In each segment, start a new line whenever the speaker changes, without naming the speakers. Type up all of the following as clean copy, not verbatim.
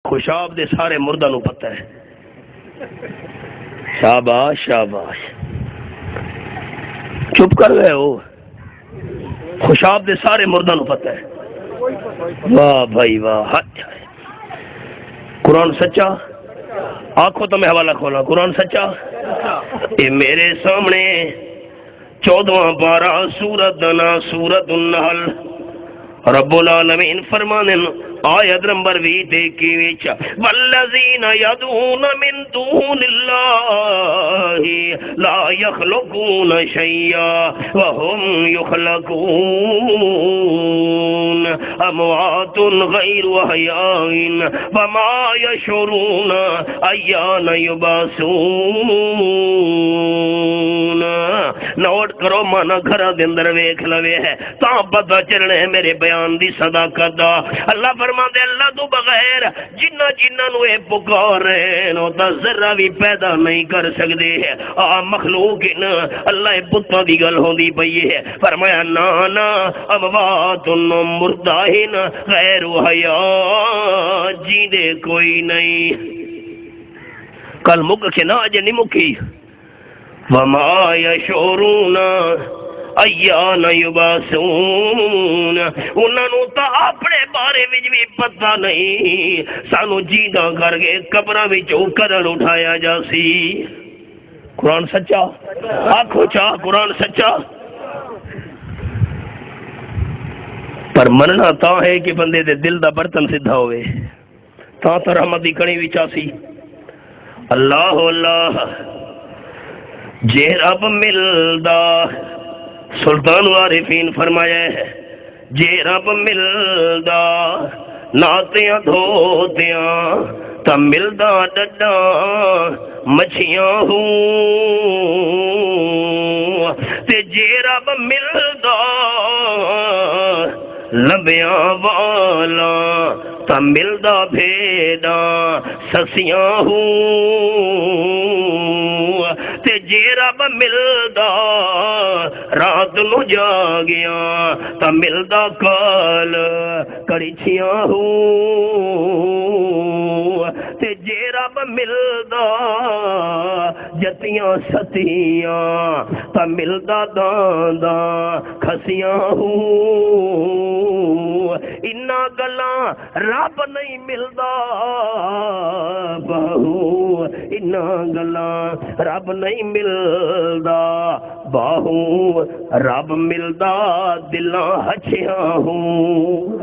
خوشاب دے سارے مردہ نو پتہ ہے. شاباش شاباش، چپ کر گئے ہو. خوشاب دے سارے مردہ نو پتہ ہے. واہ بھائی واہ. قرآن سچا؟ آنکھوں تو میں حوالہ کھولا. قرآن سچا؟ اے میرے سامنے 14واں پارہ سورت دنا سورت النحل رب العالمین فرمانے آیت نمبر 20 والذین یدعون من دون اللہ لا یخلقون شیئا وهم یخلقون اموات غیر احیاء وما یشعرون ایان یبعثون. نوٹ کرو مانا گھرہ دے اندر ویکھ لوے ہے تاں پتہ چلنے میرے بیان دی صداقت دا. اللہ فرما دے اللہ تو بغیر جنہ جنہ نو اے پکار رہے نو تا ذرہ بھی پیدا نہیں کر سکتے ہے. مخلوق اللہ پتہ دی گل ہوندی پئی ہے. فرمایا نانا اموات مرداہن غیر حیاء جیندے کوئی نہیں. کل مک کے نہ اج نہیں مکی. وما یشعرون ایان یبعثون. انہاں نوں تا اپنے بارے وچ بھی پتہ نہیں سانو جیندہ کر کے قبراں وچوں کدن اٹھایا جاسی. قرآن سچا؟ آکھو چا قرآن سچا؟ پر مننا تا ہے کہ بندے دے دل دا برتن سدھا ہوئے تا رحمت دی کڑی وچ آسی. اللہ اللہ جے رب ملدا سلطان عارفین فرمایا ہے جے رب ملدا ناتیاں دھوتیاں تا ملدا ڈڈا مچھیاں ہوں تے جے رب ملدا لبیاں والا تا ملدا بھیڑاں سسیاں ہوں تے جے رب ملدا رات نو جاگیاں تا ملدا کال کڑیچیاں ہوں تے جے رب ملدا جتیاں ستیاں تا ملدا دانداں کھسیاں ہوں. انہاں گلاں رب نہیں ملدا باہو انہاں گلاں رب نہیں ملدا باہو رب ملدا دلاں ہچیاں ہوں.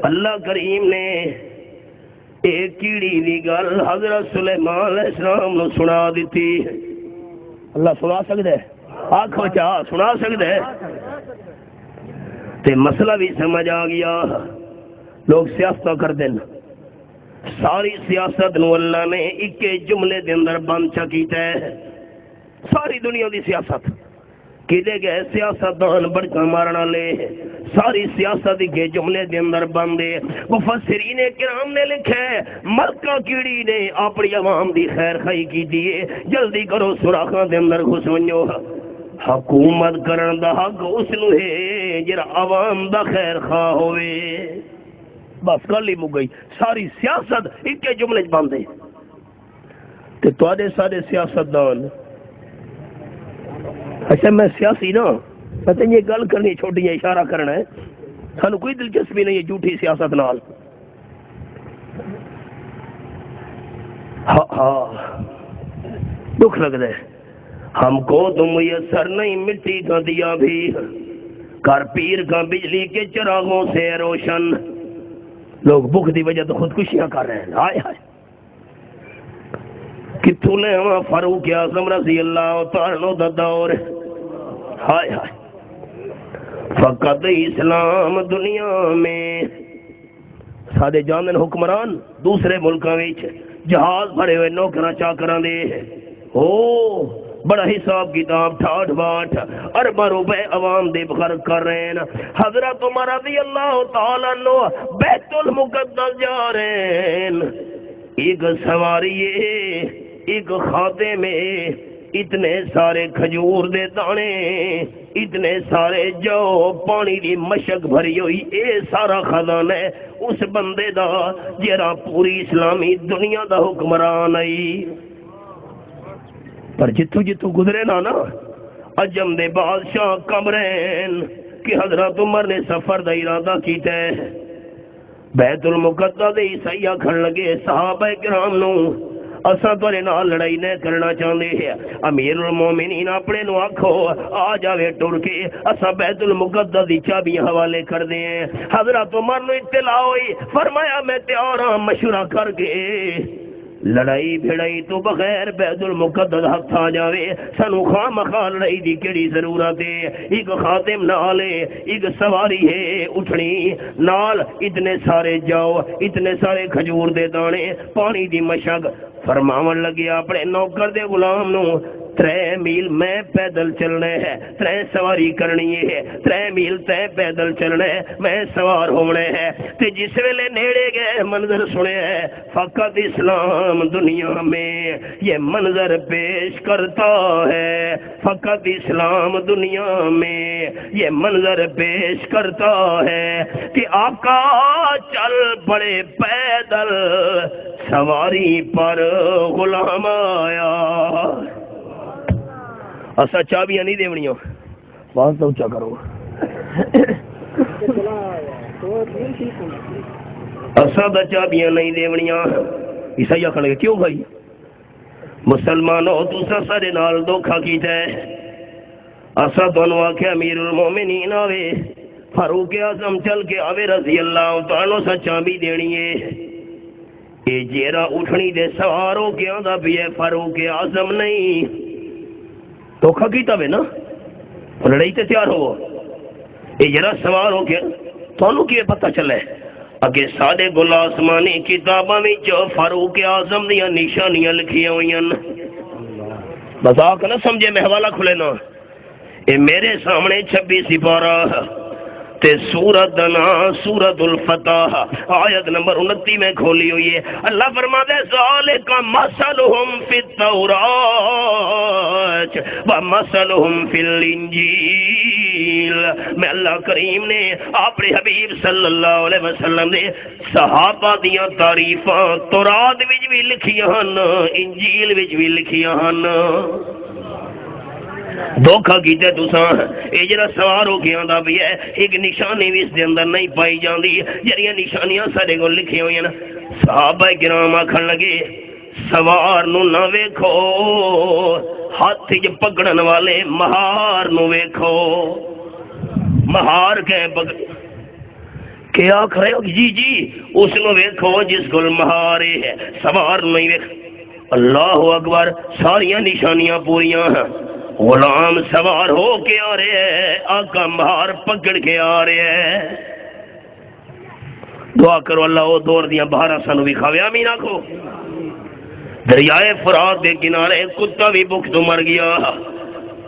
اللہ کریم نے ایک کیڑی دی گل حضرت سلیمان علیہ السلام نو سنا دیتی. اللہ سنا سکتا ہے؟ آنکھوں چاہ سنا سکتا ہے؟ تے مسئلہ بھی سمجھ آ گیا. لوگ سیاست کر دیں ساری سیاست نو اللہ نے ایک جملے دے اندر بند چکیتا ہے. ساری دنیا دی سیاست کدے گئے سیاست دان بڑکا مارنا لے ساری سیاست کے جملے دے اندر بندے. مفسرین کرام نے لکھا ہے ملکہ کیڑی نے اپنی عوام دی خیر خائی کی دیئے جلدی کرو سوراخاں دے اندر گھس ونجو. حکومت کرن دا حق اس نو ہے جڑا عوام دا خیر خواہ ہوئے. بس گل ہی مک گئی. ساری سیاست ایک جملے چ بندے تے تواڈے سارے سیاست دان. اچھا میں سیاسی نا پتہ یہ گل کرنی چھوٹی ہے اشارہ کرنا ہے سانو کوئی دلچسپی نہیں ہے جھوٹی سیاست نال. ہاں دکھ لگتا ہے ہم کو تو میسر نہیں مٹی کا دیا بھی کر پیر کا بجلی کے چراغوں سے روشن. لوگ بھوک دی وجہ تو خودکشیاں کر رہے ہیں. ہائے ہائے کتوں لے ہوا فاروق اعظم رضی اللہ تعالیٰ دا دور. ہائے ہائے فقط اسلام دنیا میں سادے جانن حکمران دوسرے ملکاں وچ جہاز بھرے ہوئے نوکراں چاکراں دے بڑا حساب کتاب ٹھاٹ باٹ ارباں روپے عوام دے خرچ کر رہے ہیں. حضرت عمر رضی اللہ تعالیٰ عنہ بیت المقدس جا رہے ہیں. ایک سواری ہے ایک خادم ہے اتنے سارے کھجور دے دانے، اتنے سارے جو پانی دی مشک بھری ہوئی، اے سارا خزانہ ہے اس بندے دا جڑا پوری اسلامی دنیا دا حکمران آئی۔ پر جتوں جتوں گزرے نا عجم دے بادشاہ قمرین کہ حضرت عمر نے سفر دا ارادہ کیتا ہے، بیت المقدس دے عیسائی آکھن لگے صحابہ کرام نو اساں تورے نال لڑائی نہ کرنا چاہندے ہیں، امیر المومنین اپنے نو آکھو آ جاوے ٹر کے اساں بیت المقدس دی چابیاں حوالے کر دیں۔ حضرت عمر نو اطلاع ہوئی، فرمایا میں تیار ہاں مشورہ کر کے لڑائی بھڑائی تو بغیر بیت المقدس ہاتھ آ جاوے، سانو خواہ مخواہ لڑائی دی کیڑی ضرورت ہے؟ ایک خاتم نال ہے، ایک سواری ہے اٹھنی نال، اتنے سارے جاؤ، اتنے سارے کھجور دے دانے، پانی دی مشک۔ فرماون لگے اپنے نوکر دے غلام نو 3 میل میں پیدل چلنا ہے، 3 سواری کرنی ہے، 3 میل تے پیدل چلنا ہے، میں سوار ہونا ہے۔ تے جس ویلے نیڑے گئے منظر سنے ہے، فقط اسلام دنیا میں یہ منظر پیش کرتا ہے، فقط اسلام دنیا میں یہ منظر پیش کرتا ہے کہ آقا چل پڑے پیدل، سواری پر غلام آیا۔ اسا چابیاں نہیں دیونیاں، بات تو اونچا کرو، اسا دا چابیاں نہیں دیونیاں۔ عیسائی آکھن لگے کیوں بھائی مسلمانوں تساں سارے نال دھوکھا کیتا ہے، اسا تانوں آکھیا امیر المومنین آوے، فاروق اعظم چل کے آوے رضی اللہ تعالیٰ سا چابی دینی ہے، اے جیرا اٹھنی دے سوار ہو کے آندا بھی ہے فاروق اعظم نہیں، دھوکھا کیتا وے نا، لڑائی تے تیار ہو، اے جرا سوار ہو کے تھانوں کی پتہ چلے اگے ساڈے گل آسمانی کتاباں وچ فاروق اعظم دیاں نشانیاں لکھیاں ہوئیاں، مذاق نہ سمجھے، میں حوالہ کھلے نا، اے میرے سامنے 26 سپارہ تے سورت دنا سورت الفتح آیت نمبر 29 میں کھولی ہوئی ہے۔ اللہ فرماتا ہے ذالک مثلہم فی التوراۃ ومثلہم فی الانجیل۔ میں اللہ کریم نے اپنے حبیب صلی اللہ علیہ وسلم نے صحابہ دیاں تعریفاں تورات وچ بھی لکھیاں ہن، انجیل وچ بھی لکھیاں ہن۔ دھوکھا کیتے تساں، اے جڑا سوار ہو کے آندا بھی ہے ایک نشانی بھی اس دے اندر نہیں پائی جاندی، جڑیاں نشانیاں سارے کول لکھی ہوئی ہیں۔ صحابہ کرام آکھن لگے سوار نو نہ ویکھو، ہاتھ وچ پکڑن والے مہار نو ویکھو۔ مہار کیا آکھ رہے ہو؟ جی اس نو ویکھو جس کول مہار ہے، سوار نہیں ویکھ۔ اللہ اکبر، ساریاں نشانیاں پوریاں ہیں، غلام سوار ہو کے آ رہے ہیں، آقا مہار پکڑ کے آ رہے ہیں۔ دعا کرو اللہ وہ دور دیاں بہاراں سانو بھی کھاوے، آمین آکھو۔ دریائے فرات دے کنارے کتا بھی بھوک تو مر گیا،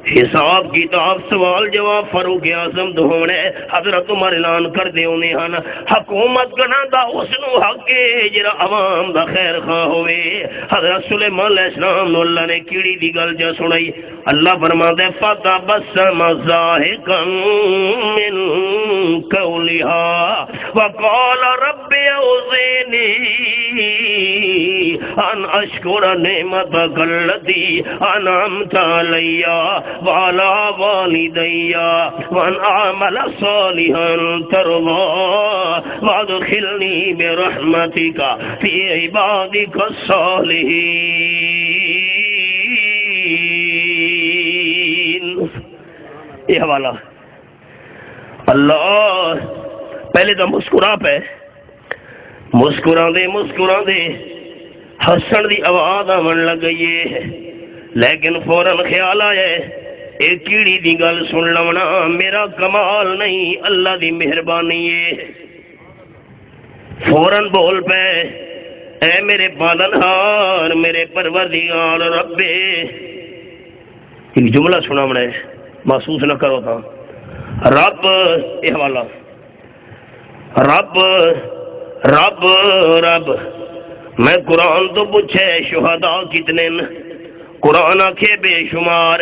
حساب کتاب سوال جواب فاروق اعظم تو ہونے، حضرت عمر اعلان کر دے انہیں ہن حکومت کرنا دا اس نو حق ہے جرا عوام دا خیر خواہ ہوئے۔ حضرت سلیمان علیہ السلام نو اللہ نے کیڑی دی گل جا سنائی، اللہ فرماتا ہے فتبسم ضاحکا من قولها وقال رب اوزعنی ان اشکر نعمتک التی انعمت علی وعلى والدي وان اعمل صالحا ترضى وادخلني برحمتك في عبادك الصالحين۔ یہ حوالہ اللہ پہلے تو مسکرا پہ، مسکرا دے ہسن دی آواز آن لگ گئی ہے، لیکن فوراً خیال آیا ایک کیڑی دی گل سن لونا میرا کمال نہیں، اللہ دی مہربانی ہے۔ فوراً بول پے اے میرے پالنہار، میرے پروردگار رب، ایک جملہ سنا میں محسوس نہ کرو تھا، رب، یہ حوالہ رب رب رب۔ میں قرآن تو پوچھے شہداء کتنے، قرآن آکھے بے شمار،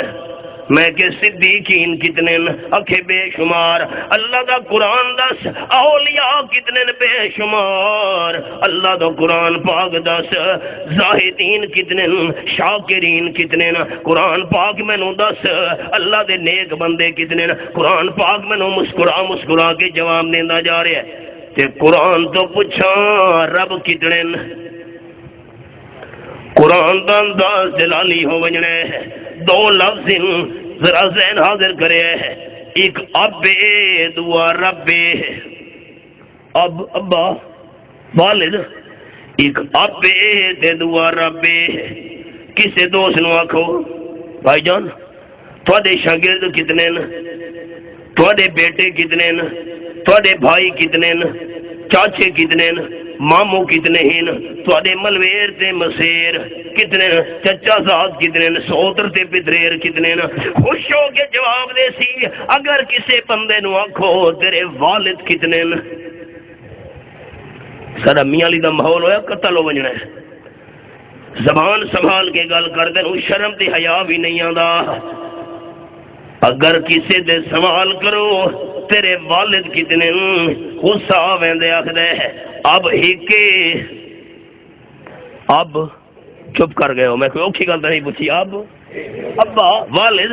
میں کہ صدیقین کتنے آکھے بے شمار، اللہ دا قرآن دس اولیاء کتنے بے شمار، اللہ دا قرآن پاک دس زاہدین کتنے، شاکرین کتنے، قرآن پاک مینوں دس اللہ دے نیک بندے کتنے، قرآن پاک مینوں مسکرا مسکرا کے جواب دیندا جا رہا ہے۔ تے قرآن تو پوچھاں رب کتنے، قرآن دا انداز جلالی ہو وجنے ہے، دو لفظ ذرا ذہن حاضر کرے ہے، ایک اب دعا رب، اب ابا والد، ایک اب دے دعا رب۔ کسے دوست نو آکھو بھائی جان تھوڑے شاگرد کتنے، تھوڑے بیٹے کتنے، تھوڑے بھائی کتنے، چاچے کتنے، ماموں کتنے ہیں، تھوڑے ملویر تے مسیر کتنے، چچا زاد کتنے، سوتر تے پتریر کتنے۔ خوش ہو کے جواب دے سی اگر کسے بندے نو آکھو تیرے والد کتنے، سارا میاں علی دا ماحول ہویا قتل ہو بجنا ہے، زبان سنبھال کے گل کر دے شرم تے حیا بھی نہیں آندا۔ اگر کسے دے سوال کرو تیرے والد کتنے، غصہ ویندے آکھدے اب ہیکے، اب چپ کر گئے ہو، میں کوئی اوکھی گل نہیں پوچھی، اب ابا والد،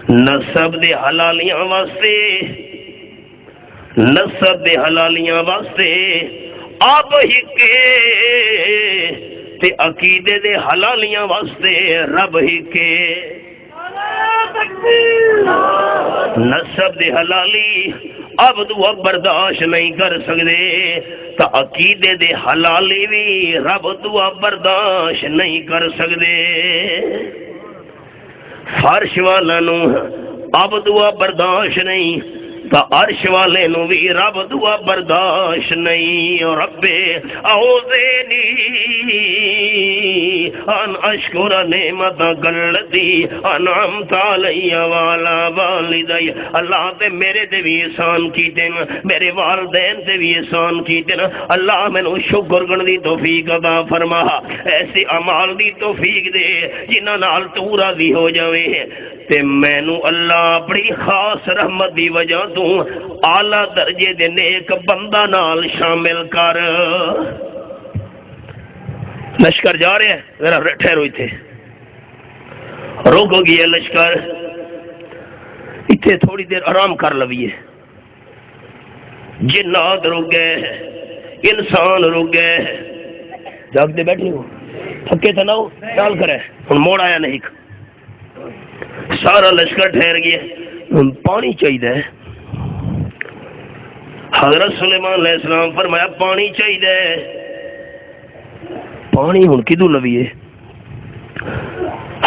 نسب دے حلالیاں واسطے، نسب دے حلالیاں واسطے اب ہیکے، تے عقیدے دے حلالیاں واسطے رب ہیکے۔ نسب دے حلالی اب تو برداشت نہیں کر سکتے، تا عقیدے دے حلالی بھی رب تو برداشت نہیں کر سکتے۔ فرش والا نو اب دعا برداشت نہیں، تا عرش والے نو بھی رب دعا برداشت نہیں۔ رب اعوذنی ان اشکر نعمتک التی انعمت علی وعلی والدی، اللہ تے میرے تے بھی احسان کیتے، میرے والدین تے بھی احسان کیتے، اللہ مینوں شکر کرن دی توفیق عطا فرما، ایسے اعمال دی توفیق دے جنہاں نال تو راضی ہو جاوے، تے مینوں اللہ اپنی خاص رحمت دی وجہ تو اعلی درجے دے نیک بندہ نال شامل کر۔ لشکر جا رہے ہیں، ذرا ٹھہرو اتنے، روکو گی لشکر، اتنے تھوڑی دیر آرام کر لویے۔ جنات رک گئے، انسان رک گئے، جاگتے بیٹھے ہو، تھکے تو نہ ہو، ڈال کرے ہن موڑ آیا نہیں، سارا لشکر ٹھہر گیا، پانی چاہیے۔ حضرت سلیمان علیہ السلام فرمایا پانی چاہیے، پانی ہوں کدو لویے؟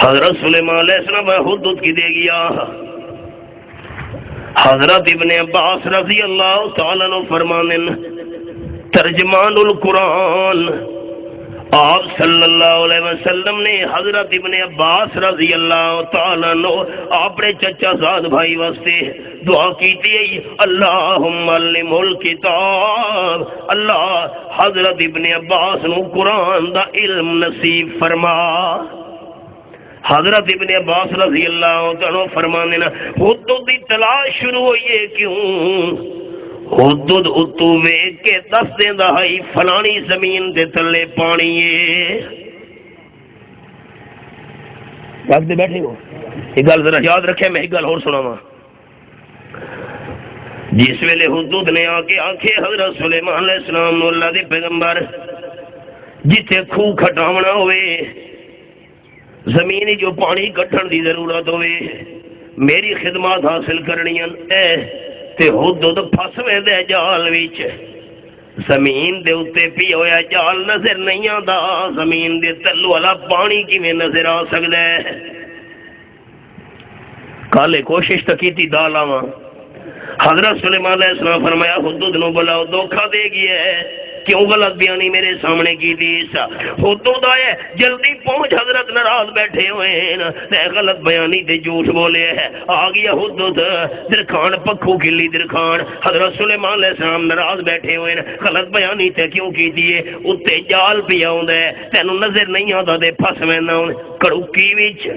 حضرت سلیمان علیہ السلام حدود کی دے گیا۔ حضرت ابن عباس رضی اللہ تعالیٰ عنہ فرمانے ترجمان القرآن آپ صلی اللہ علیہ وسلم نے حضرت ابن عباس رضی اللہ تعالیٰ عنہ اپنے چچا زاد بھائی واسطے دعا کی تھی، اللہم علم الکتاب، اللہ حضرت ابن عباس نو قرآن دا علم نصیب فرما۔ حضرت ابن عباس رضی اللہ عنہ فرمانے نا حدود دی تلاش شروع ہوئی ہے، کیوں؟ حدود اتو ویگ کے دس دیں دہائی فلانی زمین دے تلے پانی ہے۔ جاگتے بیٹھے ہو، یہ گل ذرا یاد رکھے، میں ایک گل اور سنا وا۔ جس ویلے حدود نے آ کے آنکھے حضرت سلیمان علیہ السلام نو اللہ دے پیغمبر جتھے خوہ کھٹاونا ہوئے، زمینی جو پانی کٹھن دی ضرورت ہوئے، میری خدمات حاصل کرنی ہے، تے حدود پھس ویندے جال وچ، زمین دے اتے پی ہویا جال نظر نہیں آندا، زمین دے تلو والا پانی کیویں نظر آ سکدا ہے؟ کالے کوشش تو کیتی دالاواں، حضرت سلیمان علیہ السلام فرمایا حدود نو بلاؤ، دھوکھا دے گیا ہے، کیوں غلط بیانی میرے سامنے کی دیس حدود آئے جلدی پہنچ حضرت ناراض بیٹھے ہوئے ہیں غلط بیانی تے جھوٹ بولے ہے آ گیا حدود درخان پکھو کلی درخان حضرت سلیمان علیہ السلام ناراض بیٹھے ہوئے ہیں غلط بیانی تے کیوں کی دیے اتنے جال پیا ہوندا ہے تینوں نظر نہیں آتا تے پھس وینا کڑوکی وچ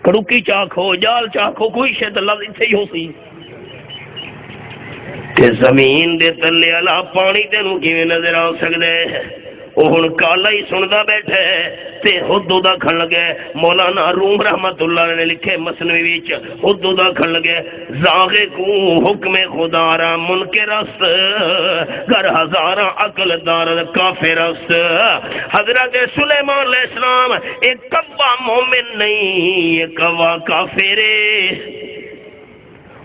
کڑوکی چاکھو جال چاکھو کوئی شاید اللہ اتنے ہی ہو سی کہ زمین دے تلے والا پانی تینوں کیویں نظر آ سکدا ہے وہ ہن کالا ہی سندا بیٹھا ہے تے حدود آکھن لگے مولانا روم رحمت اللہ نے لکھے مثنوی وچ حدود آکھن لگے زاغے کو حکم خدا را منکر است گر ہزاراں عقل دار کافر است حضرت سلیمان علیہ السلام ایک کوا مومن نہیں ایک کوا کافر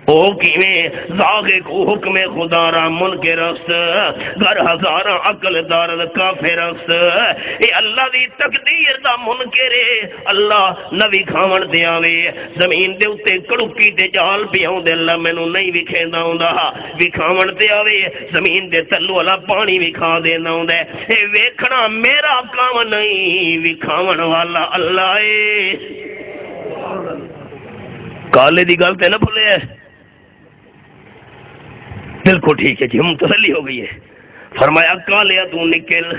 او کیویں زاغے کو حکم خدا را منکر است گر ہزاراں عقل دار کافر است اے اللہ دی تقدیر دا منکر ہے اللہ نہ وکھاون تے آوے زمین دے اوتے کڑوکی تے جال پیاون دے اللہ مینوں نہیں وکھیندا ہوندا وکھاون تے آوے زمین دے تلو والا پانی وکھا دیندا ہوندا اے ویکھنا میرا کام نہیں وکھاون والا اللہ اے کالے دی گل تے نہ بھولے بالکل ٹھیک ہے جی ہم تسلی ہو گئی ہے فرمایا کالیا تو نکل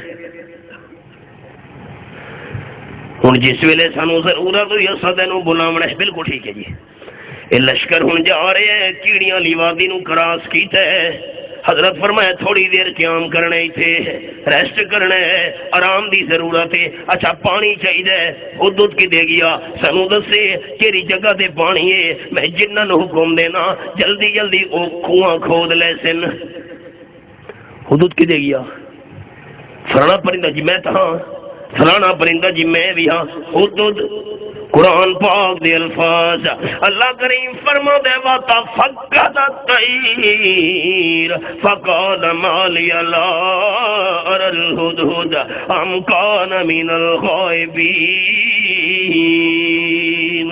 ہوں جس ویلے سانو ضرورت ہوئی اساں تینوں بلاونا ہے بالکل ٹھیک ہے جی یہ لشکر ہوں جا رہے ہیں کیڑیاں لی وادی نو کراس کیتا ہے حضرت فرمایا تھوڑی دیر قیام کرنے تھے ریسٹ کرنا ہے آرام دی ضرورت ہے اچھا پانی چاہیے حدود کی دے گیا سانو دسے کیڑی جگہ تے پانی ہے میں جنہاں نو حکم دینا جلدی جلدی او کنواں کھود لے سن حدود کی دے گیا فلانا پرندہ جی میں تہاں فلانا پرندہ جی میں بھی ہاں حدود قرآن پاک دے الفاظ اللہ کریم فرما دے واتا فقد الطیر فقال مالی لا ارى الهدهد ام كان من الغائبین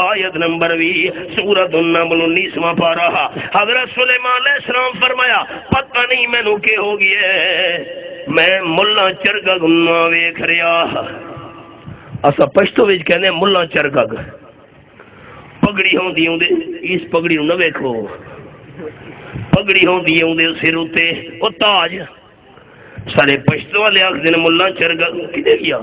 آیت نمبر 20 سورۃ النمل 19واں پارہ حضرت سلیمان علیہ السلام فرمایا پتہ نہیں مینوں کہ ہو گیا میں ملا چرگا گنا ویکھ رہا اسا پشتو وچ کہنے ملا چرگگ پگڑی ہوندی اوندے اس پگڑی نو نہ ویکھو پگڑی ہوندی اوندے سر اتے او تاج سارے پشتو والے آکھدے نے ملا چرگگ کدے گیا